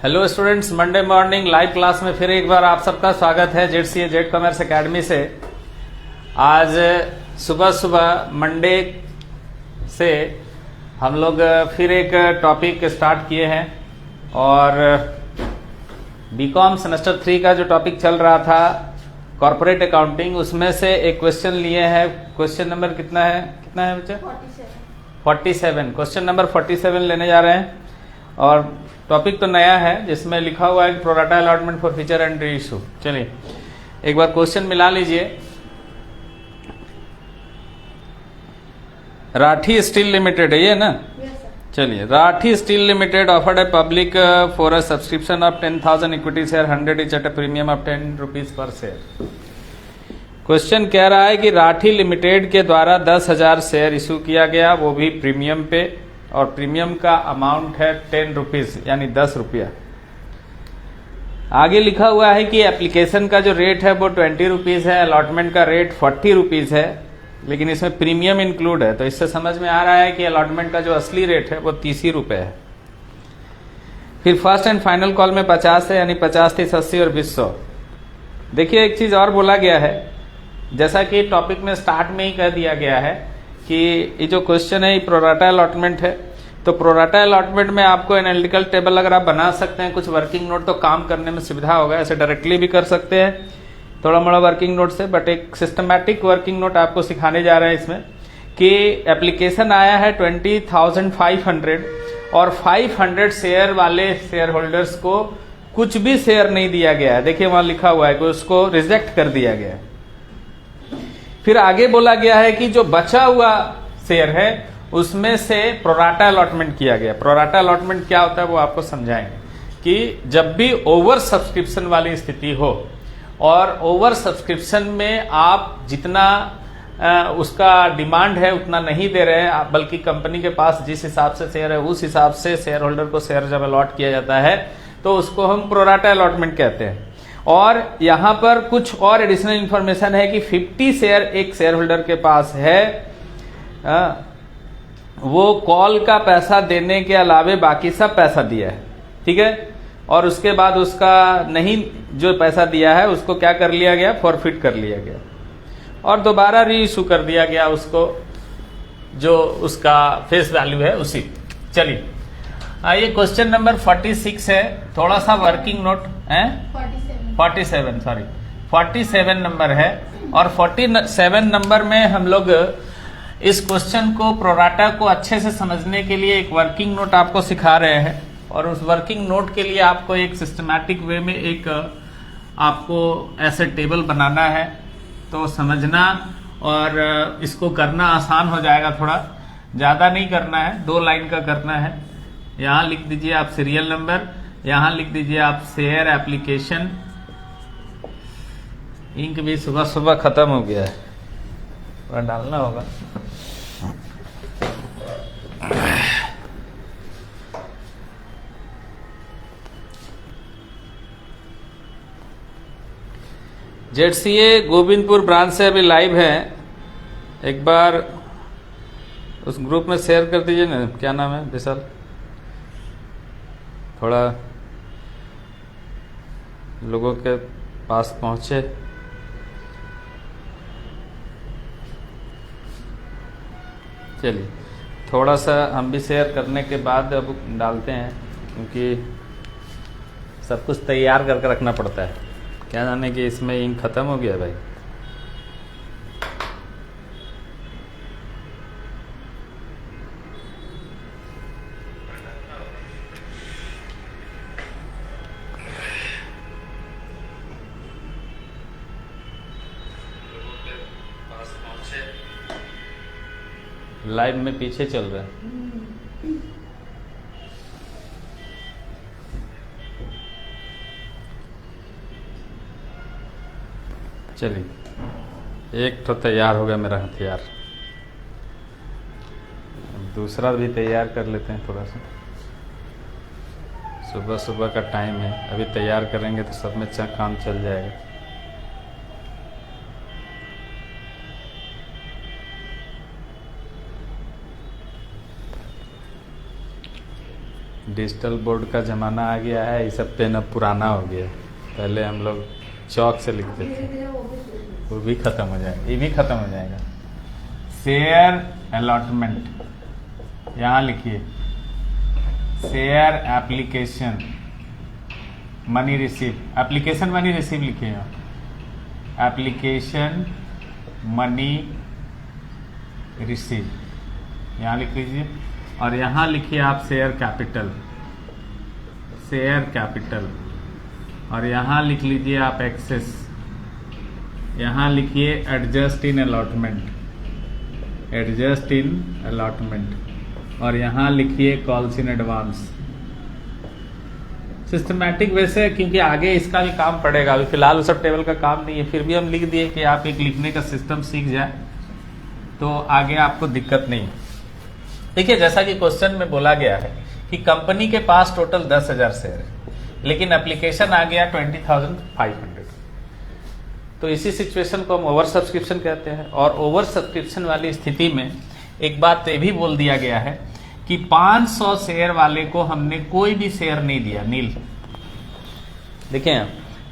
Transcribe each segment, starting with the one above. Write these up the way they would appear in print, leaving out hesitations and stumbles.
Hello students, Monday morning live class में फिर एक बार आप सबका स्वागत है जेड कॉमर्स एकेडमी से। आज सुबह सुबह मंडे से हम लोग फिर एक टॉपिक स्टार्ट किए हैं और बीकॉम सेमेस्टर 3 का जो टॉपिक चल रहा था कॉर्पोरेट अकाउंटिंग, उसमें से एक क्वेश्चन लिए हैं। क्वेश्चन नंबर कितना है बच्चे? 47। क्वेश्चन नंबर 47 लेने जा रहे हैं और टॉपिक तो नया है जिसमें लिखा हुआ है कि pro rata allotment for future and reissue. चलिए एक बार क्वेश्चन मिला लीजिए। राठी स्टील लिमिटेड है ये ना? चलिए, Rathi steel limited offered a public for a subscription of 10,000 equity share 100 etch at a premium of 10 rupees per share. Question कह रहा है कि राठी लिमिटेड के द्वारा 10,000 शेयर इशू किया गया, वो भी प्रीमियम पे, और प्रीमियम का अमाउंट है 10 रुपीज यानी 10 रुपया। आगे लिखा हुआ है कि एप्लीकेशन का जो रेट है वो 20 रुपीज है, अलॉटमेंट का रेट 40 रुपीज है, लेकिन इसमें प्रीमियम इंक्लूड है। तो इससे समझ में आ रहा है कि अलॉटमेंट का जो असली रेट है वो 30 रुपए है। फिर फर्स्ट एंड फाइनल कॉल में 50 है, यानी 50, 30, 80 और 20 देखिए एक चीज और बोला गया है, जैसा कि टॉपिक में स्टार्ट में ही कह दिया गया है कि ये जो क्वेश्चन है ये प्रोराटा अलॉटमेंट है। तो प्रोराटा अलॉटमेंट में आपको एनालिटिकल टेबल अगर आप बना सकते हैं, कुछ वर्किंग नोट, तो काम करने में सुविधा होगा। ऐसे डायरेक्टली भी कर सकते हैं थोड़ा मोड़ा वर्किंग नोट से, बट एक सिस्टमैटिक वर्किंग नोट आपको सिखाने जा रहे हैं इसमें कि एप्लीकेशन आया है 20,500 और 500 शेयर वाले शेयर होल्डर्स को कुछ भी शेयर नहीं दिया गया है। देखिए वहां लिखा हुआ है कि उसको रिजेक्ट कर दिया गया है। फिर आगे बोला गया है कि जो बचा हुआ शेयर है उसमें से प्रोराटा अलॉटमेंट किया गया। प्रोराटा अलॉटमेंट क्या होता है वो आपको समझाएंगे कि जब भी ओवर सब्सक्रिप्शन वाली स्थिति हो और ओवर सब्सक्रिप्शन में आप जितना उसका डिमांड है उतना नहीं दे रहे हैं, बल्कि कंपनी के पास जिस हिसाब से शेयर है उस हिसाब से शेयर होल्डर को शेयर जब अलॉट किया जाता है तो उसको हम प्रोराटा अलॉटमेंट कहते हैं। और यहां पर कुछ और एडिशनल इंफॉर्मेशन है कि 50 शेयर एक शेयर होल्डर के पास है, वो कॉल का पैसा देने के अलावे बाकी सब पैसा दिया है, ठीक है। और उसके बाद उसका नहीं, जो पैसा दिया है उसको क्या कर लिया गया, फॉरफिट कर लिया गया और दोबारा री इशू कर दिया गया उसको, जो उसका फेस वैल्यू है उसी। चलिए ये क्वेश्चन नंबर 46 है। थोड़ा सा वर्किंग नोट है, 47 नंबर है। और 47 नंबर में हम लोग इस क्वेश्चन को, प्रोराटा को अच्छे से समझने के लिए एक वर्किंग नोट आपको सिखा रहे हैं। और उस वर्किंग नोट के लिए आपको एक सिस्टमैटिक वे में एक आपको ऐसे टेबल बनाना है, तो समझना और इसको करना आसान हो जाएगा। थोड़ा ज्यादा नहीं करना है, 2 लाइन का करना है। यहां लिख दीजिए आप सीरियल नंबर, यहां लिख दीजिए आप शेयर एप्लीकेशन। इंक भी सुबह सुबह खत्म हो गया है, थोड़ा डालना होगा। जेडसीए गोविंदपुर ब्रांच से अभी लाइव है, एक बार उस ग्रुप में शेयर कर दीजिए ना। क्या नाम है विशाल? थोड़ा लोगों के पास पहुंचे। चलिए थोड़ा सा हम भी शेयर करने के बाद अब डालते हैं, क्योंकि सब कुछ तैयार करके रखना पड़ता है। क्या जाने कि इसमें इंक खत्म हो गया भाई। लाइव में पीछे चल रहा है। चलिए एक तो तैयार हो गया मेरा हथियार, दूसरा भी तैयार कर लेते हैं। थोड़ा सा सुबह सुबह का टाइम है, अभी तैयार करेंगे तो सब में काम चल जाएगा। डिजिटल बोर्ड का ज़माना आ गया है, ये सब पेन अब पुराना हो गया। पहले हम लोग चौक से लिखते थे, वो भी ख़त्म हो जाएगा, ये भी ख़त्म हो जाएगा। शेयर अलॉटमेंट, यहाँ लिखिए share application money receive, application money receive लिखिए यहाँ, एप्लीकेशन मनी रिसीव यहाँ लिख लीजिए। और यहाँ लिखिए आप शेयर कैपिटल, शेयर कैपिटल, और यहाँ लिख लीजिए आप एक्सेस, यहाँ लिखिए adjust in allotment, adjust in allotment, और यहाँ लिखिए कॉल्स इन एडवांस। सिस्टमैटिक वैसे, क्योंकि आगे इसका भी काम पड़ेगा, अभी फिलहाल सब टेबल का काम नहीं है, फिर भी हम लिख दिए कि आप एक लिखने का सिस्टम सीख जाए तो आगे आपको दिक्कत नहीं। देखिए जैसा कि क्वेश्चन में बोला गया है कि कंपनी के पास टोटल 10,000 शेयर है, लेकिन एप्लीकेशन आ गया 20,500, तो इसी सिचुएशन को हम ओवर सब्सक्रिप्शन कहते हैं। और ओवर सब्सक्रिप्शन वाली स्थिति में एक बात ये भी बोल दिया गया है कि 500 शेयर वाले को हमने कोई भी शेयर नहीं दिया, नील। देखिए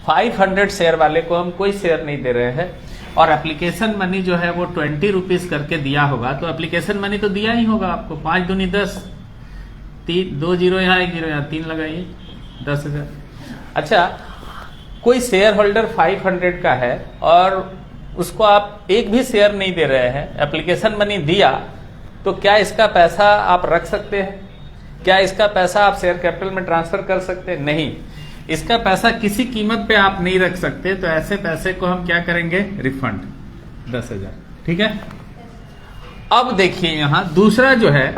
500 शेयर वाले को हम कोई शेयर नहीं दे रहे हैं, और एप्लीकेशन मनी जो है वो 20 रुपीज करके दिया होगा, तो एप्लीकेशन मनी तो दिया ही होगा आपको। 5 दूनी 10, 2 जीरो यहाँ 1 जीरो यहाँ 3 लगाइए, 10,000। अच्छा, कोई शेयर होल्डर 500 का है और उसको आप एक भी शेयर नहीं दे रहे हैं, एप्लीकेशन मनी दिया, तो क्या इसका पैसा आप रख सकते हैं? क्या इसका पैसा आप शेयर कैपिटल में ट्रांसफर कर सकते हैं? नहीं, इसका पैसा किसी कीमत पे आप नहीं रख सकते। तो ऐसे पैसे को हम क्या करेंगे? रिफंड 10,000। ठीक है। अब देखिए यहां दूसरा जो है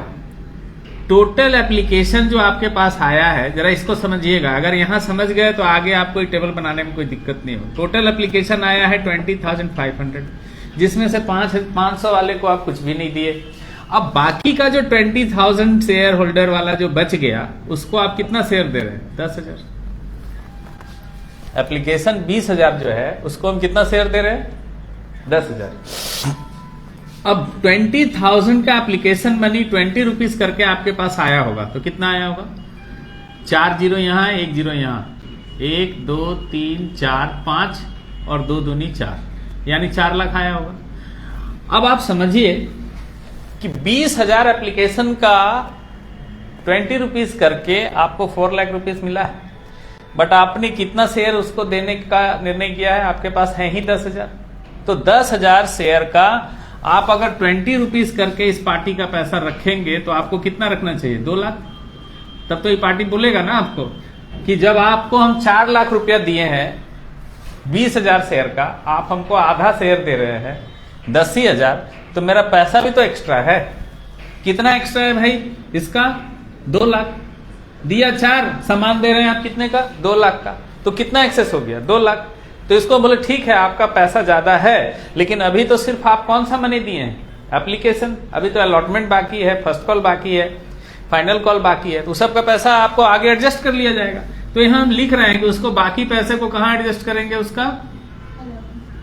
टोटल एप्लीकेशन जो आपके पास आया है, जरा इसको समझिएगा। अगर यहां समझ गए तो आगे आपको टेबल बनाने में कोई दिक्कत नहीं हो। टोटल एप्लीकेशन आया है 20,500, जिसमें से 500 वाले को आप कुछ भी नहीं दिए। अब बाकी का जो 20,000 शेयर होल्डर वाला जो बच गया, उसको आप कितना शेयर दे रहे हैं? 10,000। एप्लीकेशन 20,000 जो है उसको हम कितना शेयर दे रहे हैं? 10,000। अब 20,000 का एप्लीकेशन मनी 20 रुपीज करके आपके पास आया होगा, तो कितना आया होगा? 4 जीरो यहां, 1 जीरो यहां, 1 2 3 4 5 और 2 दूनी 4, यानी 4 लाख आया होगा। अब आप समझिए कि 20,000 एप्लीकेशन का 20 रुपीज करके आपको 4 लाख रुपीज मिला है, बट आपने कितना शेयर उसको देने का निर्णय किया है? आपके पास है ही 10,000। तो 10,000 शेयर का आप अगर 20 रुपीज करके इस पार्टी का पैसा रखेंगे तो आपको कितना रखना चाहिए? 2 लाख। तब तो ये पार्टी बोलेगा ना आपको कि जब आपको हम 4 लाख रुपया दिए हैं 20,000 शेयर का, आप हमको आधा शेयर दे रहे हैं 10,000, तो मेरा पैसा भी तो एक्स्ट्रा है। कितना एक्स्ट्रा है भाई? इसका 2 लाख दिया, 4 सामान दे रहे हैं आप, कितने का? 2 लाख का। तो कितना एक्सेस हो गया? 2 लाख। तो इसको बोले ठीक है आपका पैसा ज्यादा है, लेकिन अभी तो सिर्फ आप कौन सा मनी दिए हैं? एप्लीकेशन। अभी तो अलॉटमेंट बाकी है, फर्स्ट कॉल बाकी है, फाइनल कॉल बाकी है, तो सबका पैसा आपको आगे एडजस्ट कर लिया जाएगा। तो यहां हम लिख रहे हैं कि उसको बाकी पैसे को कहां एडजस्ट करेंगे? उसका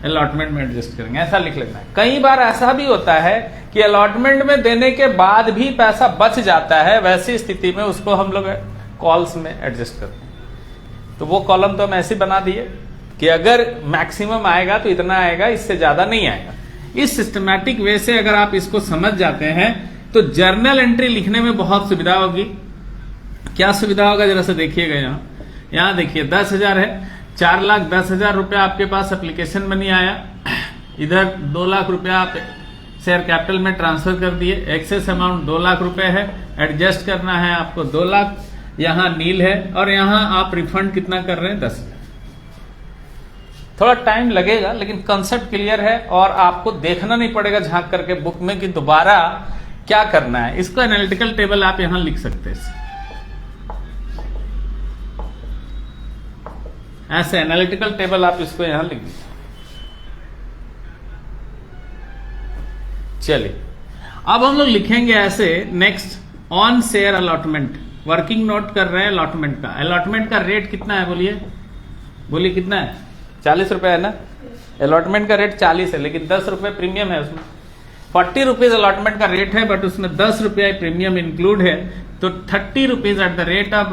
अलॉटमेंट में एडजस्ट करेंगे, ऐसा लिख लेना है। कई बार ऐसा भी होता है कि अलॉटमेंट में देने के बाद भी पैसा बच जाता है, वैसी स्थिति में उसको हम लोग कॉल्स में एडजस्ट करते हैं। तो वो कॉलम तो हम ऐसे बना दिए कि अगर मैक्सिमम आएगा तो इतना आएगा, इससे ज्यादा नहीं आएगा। इस सिस्टमैटिक वे से अगर आप इसको समझ जाते हैं तो जर्नल एंट्री लिखने में बहुत सुविधा होगी। क्या सुविधा होगा जरा से देखिएगा। यहां देखिए 10,000 है, 4,10,000 रुपया आपके पास एप्लीकेशन मनी आया, इधर 2 लाख रुपया आप शेयर कैपिटल में ट्रांसफर कर दिए, एक्सेस अमाउंट 2 लाख रुपए है, एडजस्ट करना है आपको 2 लाख, यहां नील है, और यहां आप रिफंड कितना कर रहे हैं? 10,000। थोड़ा टाइम लगेगा लेकिन कंसेप्ट क्लियर है, और आपको देखना नहीं पड़ेगा झांक करके बुक में कि दोबारा क्या करना है। इसको एनालिटिकल टेबल आप यहां लिख सकते हैं, ऐसे एनालिटिकल टेबल आप इसको यहां लिख दीजिए। चलिए अब हम लोग लिखेंगे ऐसे next on share allotment. Working note कर रहे हैं अलॉटमेंट का। अलॉटमेंट का रेट कितना है? बोलिए बोलिए कितना है? 40 रुपए है ना। अलॉटमेंट का रेट 40 है, लेकिन 10 रुपए प्रीमियम है उसमें। 40 रुपीज अलॉटमेंट का रेट है, बट उसमें 10 रुपया प्रीमियम इंक्लूड है, तो 30 rupees at the rate of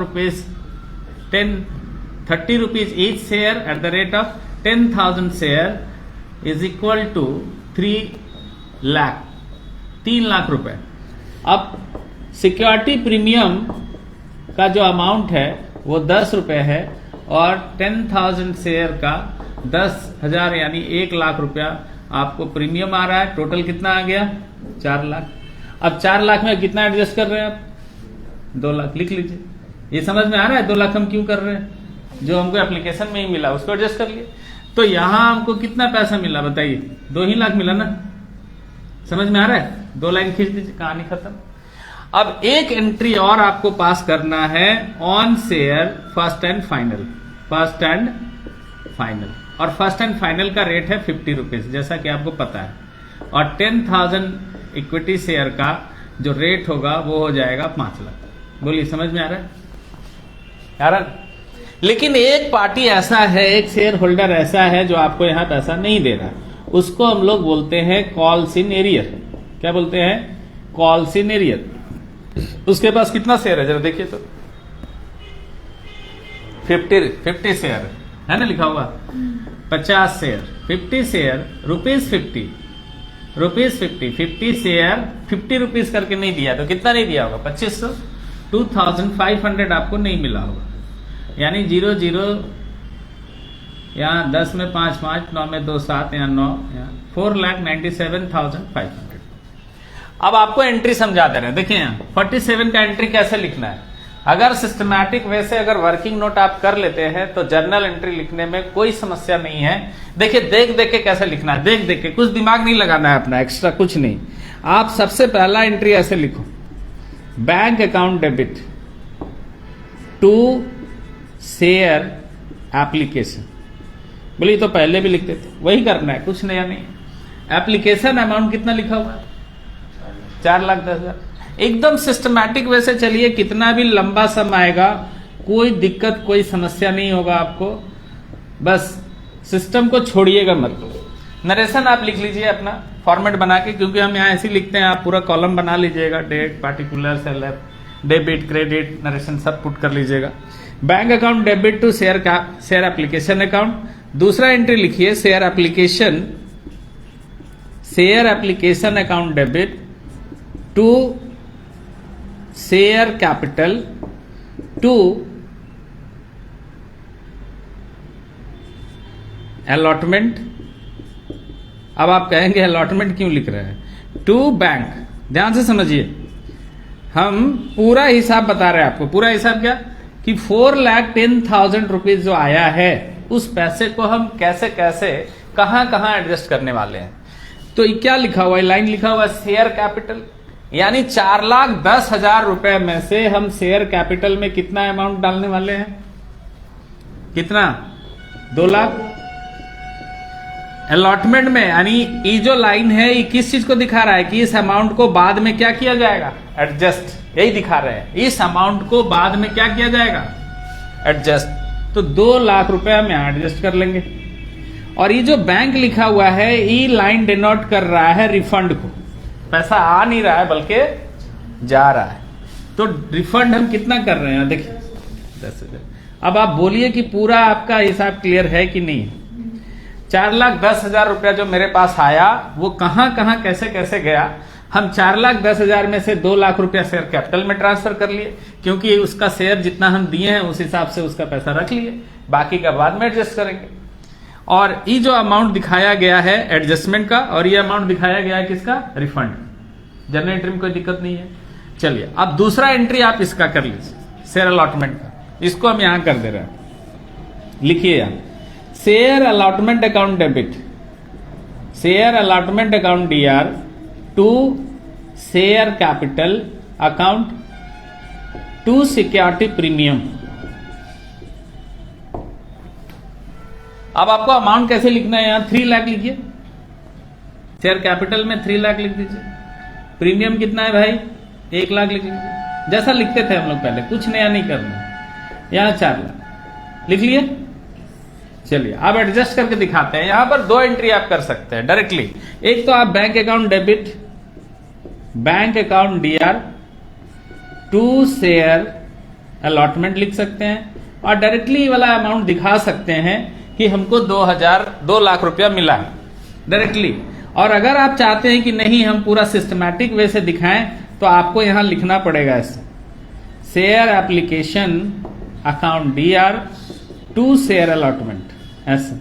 ₹30 each share at the rate of 10,000 share is equal to 3 lakh रुपए। अब सिक्योरिटी प्रीमियम का जो अमाउंट है वो 10 रुपए है, और 10,000 शेयर का 10,000 यानी 1 लाख रुपया आपको प्रीमियम आ रहा है। टोटल कितना आ गया? 4 लाख। अब 4 लाख में कितना एडजस्ट कर रहे हैं आप? 2 लाख लिख लीजिए। ये समझ में आ रहा है 2 लाख हम क्यों कर रहे हैं? जो हमको एप्लीकेशन में ही मिला उसको एडजस्ट कर लिए। तो यहां हमको कितना पैसा मिला बताइए? 2 ही लाख मिला ना। समझ में आ रहा है? 2 लाइन खींच दीजिए, कहानी खत्म। अब एक एंट्री और आपको पास करना है on share first and final. First and final, और फर्स्ट एंड फाइनल का रेट है 50 रुपीज, जैसा कि आपको पता है। और 10,000 इक्विटी शेयर का जो रेट होगा वो हो जाएगा 5 लाख। बोलिए, समझ में आ रहा है? आ रहा है? लेकिन एक पार्टी ऐसा है, एक शेयर होल्डर ऐसा है जो आपको यहां पैसा नहीं दे रहा, उसको हम लोग बोलते हैं कॉल्स इन एरियर। क्या बोलते हैं? Calls in arrear. उसके पास कितना शेयर है जरा देखिए तो? 50 शेयर है ना लिखा हुआ। 50 शेयर, 50 शेयर ₹50 50 शेयर 50 रुपीज करके नहीं दिया तो कितना नहीं दिया होगा? 2500। 2500 आपको नहीं मिला होगा, यानी 00 यहाँ 10 में 5 5, 9 में 2 7, यहाँ 9, यहाँ 4,97,500। अब आपको एंट्री समझा दे रहे हैं। देखिए यहाँ 47 का एंट्री कैसे लिखना है। अगर सिस्टमैटिक वे से अगर वर्किंग नोट आप कर लेते हैं तो जर्नल एंट्री लिखने में कोई समस्या नहीं है। देखिए देख देख के कैसे लिखना है, देख देख के, कुछ दिमाग नहीं लगाना है अपना, एक्स्ट्रा कुछ नहीं। आप सबसे पहला एंट्री ऐसे लिखो, bank account debit to share application. बोलिए तो पहले भी लिखते थे, वही करना है, कुछ नया नहीं। एप्लीकेशन अमाउंट कितना लिखा हुआ है? 4,10,000। एकदम सिस्टमैटिक वे से चलिए, कितना भी लंबा सम आएगा कोई दिक्कत कोई समस्या नहीं होगा आपको। बस सिस्टम को छोड़िएगा मत। नरेशन आप लिख लीजिए अपना फॉर्मेट बना के, क्योंकि हम यहाँ ऐसे लिखते हैं, आप पूरा कॉलम बना लीजिएगा, date, particular, seller, debit, credit, narration सब पुट कर लीजिएगा। Bank account debit to share application account. दूसरा एंट्री लिखिए share application account debit to share capital to allotment. अब आप कहेंगे अलॉटमेंट क्यों लिख रहे हैं? To bank. ध्यान से समझिए, हम पूरा हिसाब बता रहे हैं आपको। पूरा हिसाब क्या? कि 4,10,000 रुपीज जो आया है उस पैसे को हम कैसे कैसे कहां कहां एडजस्ट करने वाले हैं। तो क्या लिखा हुआ है? लाइन लिखा हुआ है शेयर कैपिटल, यानी 4,10,000 रुपए में से हम शेयर कैपिटल में कितना अमाउंट डालने वाले हैं? कितना? 2 लाख। अलॉटमेंट में, यानी ये जो लाइन है ये किस चीज को दिखा रहा है? कि इस अमाउंट को बाद में क्या किया जाएगा? एडजस्ट। यही दिखा रहे हैं, इस अमाउंट को बाद में क्या किया जाएगा? एडजस्ट। तो 2 लाख रुपए हम यहां एडजस्ट कर लेंगे। और ये जो बैंक लिखा हुआ है ये लाइन डिनोट कर रहा है रिफंड को। पैसा आ नहीं रहा है बल्कि जा रहा है। तो रिफंड हम कितना कर रहे हैं? देखिए 10,000। अब आप बोलिए कि पूरा आपका हिसाब क्लियर है कि नहीं? 4,10,000 रुपया जो मेरे पास आया वो कहां कहां कैसे कैसे गया? हम 4,10,000 में से 2 लाख रुपया शेयर कैपिटल में ट्रांसफर कर लिए, क्योंकि उसका शेयर जितना हम दिए हैं उस हिसाब से उसका पैसा रख लिए, बाकी का बाद में एडजस्ट करेंगे। और ये जो अमाउंट दिखाया गया है एडजस्टमेंट का, और ये अमाउंट दिखाया गया है किसका? रिफंड। जनरल एंट्री में कोई दिक्कत नहीं है। चलिए अब दूसरा एंट्री आप इसका कर लीजिए, शेयर अलॉटमेंट का। इसको हम यहां कर दे रहे हैं। लिखिए यहां share allotment account debit, share allotment account DR to share capital account to security premium. अब आपको अमाउंट कैसे लिखना है? यहां 3 लाख लिखिए, शेयर कैपिटल में 3 लाख लिख दीजिए। प्रीमियम कितना है भाई? 1 लाख लिख लीजिए, जैसा लिखते थे हम लोग पहले, कुछ नया नहीं करना। यहां 4 लाख लिख लिए। चलिए अब एडजस्ट करके दिखाते हैं। यहां पर 2 एंट्री आप कर सकते हैं डायरेक्टली। एक तो आप bank account debit bank account DR to share allotment लिख सकते हैं और डायरेक्टली वाला अमाउंट दिखा सकते हैं कि हमको 2 लाख रुपया मिला है डायरेक्टली। और अगर आप चाहते हैं कि नहीं हम पूरा सिस्टमैटिक वे से दिखाएं तो आपको यहां लिखना पड़ेगा ऐसे, share application account DR to share allotment, ऐसे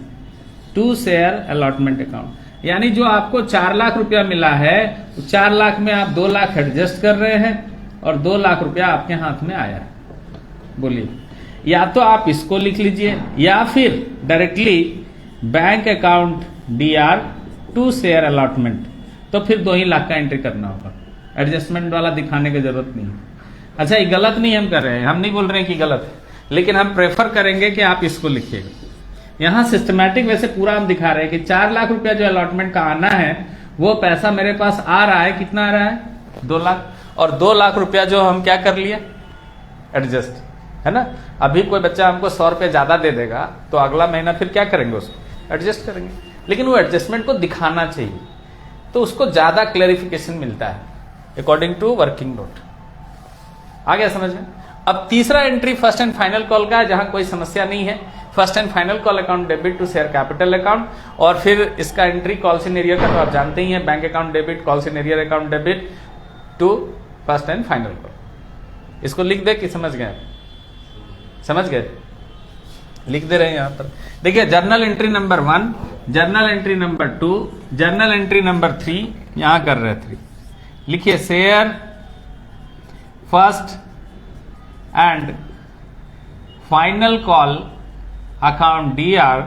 टू शेयर अलॉटमेंट अकाउंट। यानी जो आपको 4 लाख रुपया मिला है 4 लाख में आप 2 लाख एडजस्ट कर रहे हैं और 2 लाख रुपया आपके हाथ में आया है। बोलिए, या तो आप इसको लिख लीजिए या फिर directly bank account DR to share allotment, तो फिर 2 ही लाख का एंट्री करना होगा, एडजस्टमेंट वाला दिखाने की जरूरत नहीं। अच्छा, ये गलत नहीं हम कर रहे हैं, हम नहीं बोल रहे हैं कि गलत है, लेकिन हम प्रेफर करेंगे कि आप इसको लिखिएगा। यहां सिस्टमैटिक वैसे पूरा हम दिखा रहे हैं कि 4 लाख रुपया जो अलॉटमेंट का आना है वो पैसा मेरे पास आ रहा है, कितना आ रहा है 2 लाख, और 2 लाख रुपया जो हम क्या कर लिए एडजस्ट, है ना। अभी कोई बच्चा हमको 100 रुपये ज्यादा दे देगा तो अगला महीना फिर क्या करेंगे, उसको एडजस्ट करेंगे, लेकिन वो एडजस्टमेंट को दिखाना चाहिए तो उसको ज्यादा क्लैरिफिकेशन मिलता है अकॉर्डिंग टू वर्किंग नोट। आ गया समझ में। अब तीसरा entry first and final call का है, जहां कोई समस्या नहीं है। First and final call account debit to share capital account, और फिर इसका एंट्री कॉल इन एरियर का तो आप जानते ही हैं, bank account debit, call in arrear account debit to first and final call. इसको लिख दे कि समझ गए, समझ गए, लिख दे रहे हैं यहां पर। देखिए, journal entry number 1, journal entry number 2, journal entry number 3, यहां कर रहे 3। लिखिए share first and final call account DR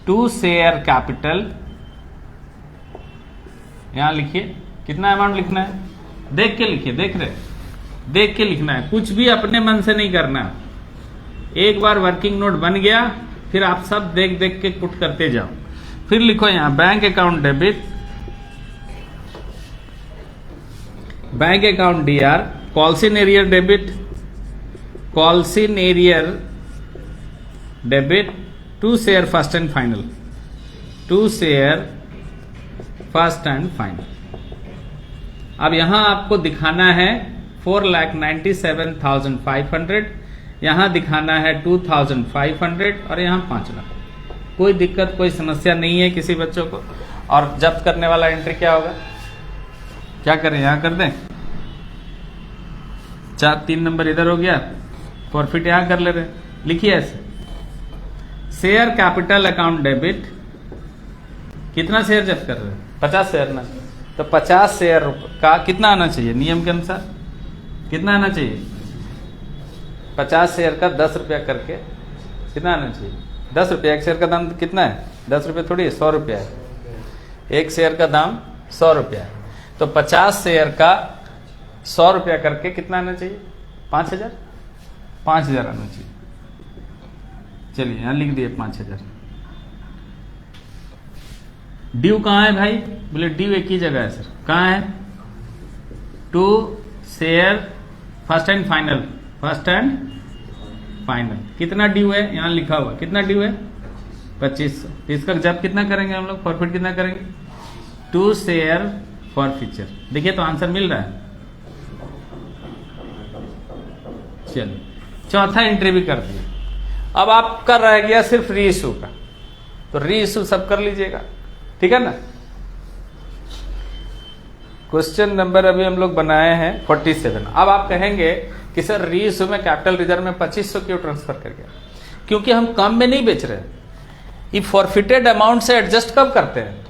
to share capital, यहां लिखिए कितना अमाउंट लिखना है, देख के लिखिए, देख के लिखना है, कुछ भी अपने मन से नहीं करना। एक बार वर्किंग नोट बन गया फिर आप सब देख के पुट करते जाओ। फिर लिखो यहां bank account debit, bank account DR, call in arrear debit, call in arrear debit to share first and final, to share first and final. अब यहां आपको दिखाना है 4,97,500, यहां दिखाना है 2,500 और यहां 5 लाख। कोई दिक्कत, कोई समस्या नहीं है किसी बच्चों को। और जब्त करने वाला एंट्री क्या होगा, क्या करें, यहां कर दें, 3 नंबर इधर हो गया, प्रॉफिट यहां कर ले रहे। लिखिए ऐसे, शेयर कैपिटल अकाउंट डेबिट, कितना शेयर जब्त कर रहे हैं, 50 शेयर ना, तो 50 शेयर का कितना आना चाहिए, नियम के अनुसार कितना आना चाहिए, 50 शेयर का 10 रुपया करके कितना आना चाहिए, 10 रुपया। एक शेयर का दाम कितना है, 10 रुपये थोड़ी है, 100 रुपया है। एक शेयर का दाम 100 रुपया है, तो 50 शेयर का 100 रुपया करके कितना आना चाहिए, 5,000 आना चाहिए। चलिए यहां लिख दिए 5,000। ड्यू कहां है भाई, बोले ड्यू एक ही जगह है सर, कहां है, to share first and final, first and final. कितना ड्यू है, यहां लिखा हुआ कितना ड्यू है, 2500। इसका जब कितना करेंगे हम लोग, प्रॉफिट कितना करेंगे, टू शेयर फॉर फ्यूचर। देखिए तो आंसर मिल रहा है। चलिए चौथा एंट्री भी कर दिया। अब आपका रह गया सिर्फ री इशू का, तो री इशू सब कर लीजिएगा, ठीक है ना। क्वेश्चन नंबर अभी हम लोग बनाए हैं 47। अब आप कहेंगे कि सर री इशू में कैपिटल रिजर्व में 2500 क्यों ट्रांसफर कर गया, क्योंकि हम कम में नहीं बेच रहे। ये फॉरफिटेड अमाउंट से एडजस्ट कब करते हैं,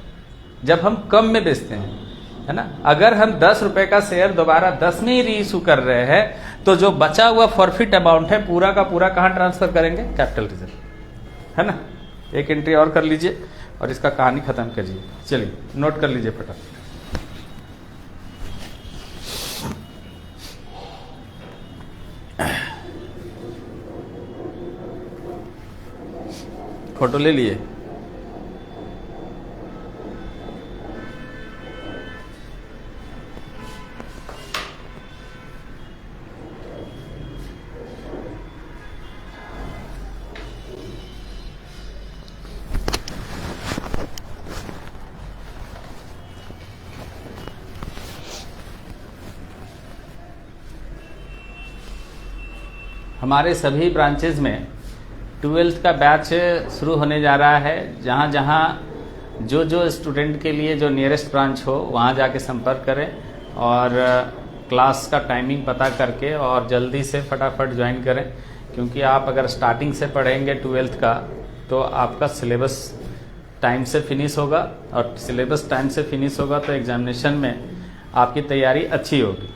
जब हम कम में बेचते हैं, है ना। अगर हम 10 रुपए का शेयर दोबारा 10 में ही री इशू कर रहे हैं तो जो बचा हुआ फॉरफिट अमाउंट है पूरा का पूरा कहां ट्रांसफर करेंगे, कैपिटल रिजर्व, है ना। एक एंट्री और कर लीजिए और इसका कहानी खत्म करिए। चलिए नोट कर लीजिए फटाफट। फोटो ले लिए, हमारे सभी ब्रांचेज में 12th का बैच शुरू होने जा रहा है। जहाँ जहाँ जो स्टूडेंट के लिए जो नियरेस्ट ब्रांच हो वहाँ जाके संपर्क करें और क्लास का टाइमिंग पता करके और जल्दी से फटाफट ज्वाइन करें, क्योंकि आप अगर स्टार्टिंग से पढ़ेंगे 12th का तो आपका सिलेबस टाइम से फिनिश होगा, और सिलेबस टाइम से फिनिश होगा तो एग्जामिनेशन में आपकी तैयारी अच्छी होगी।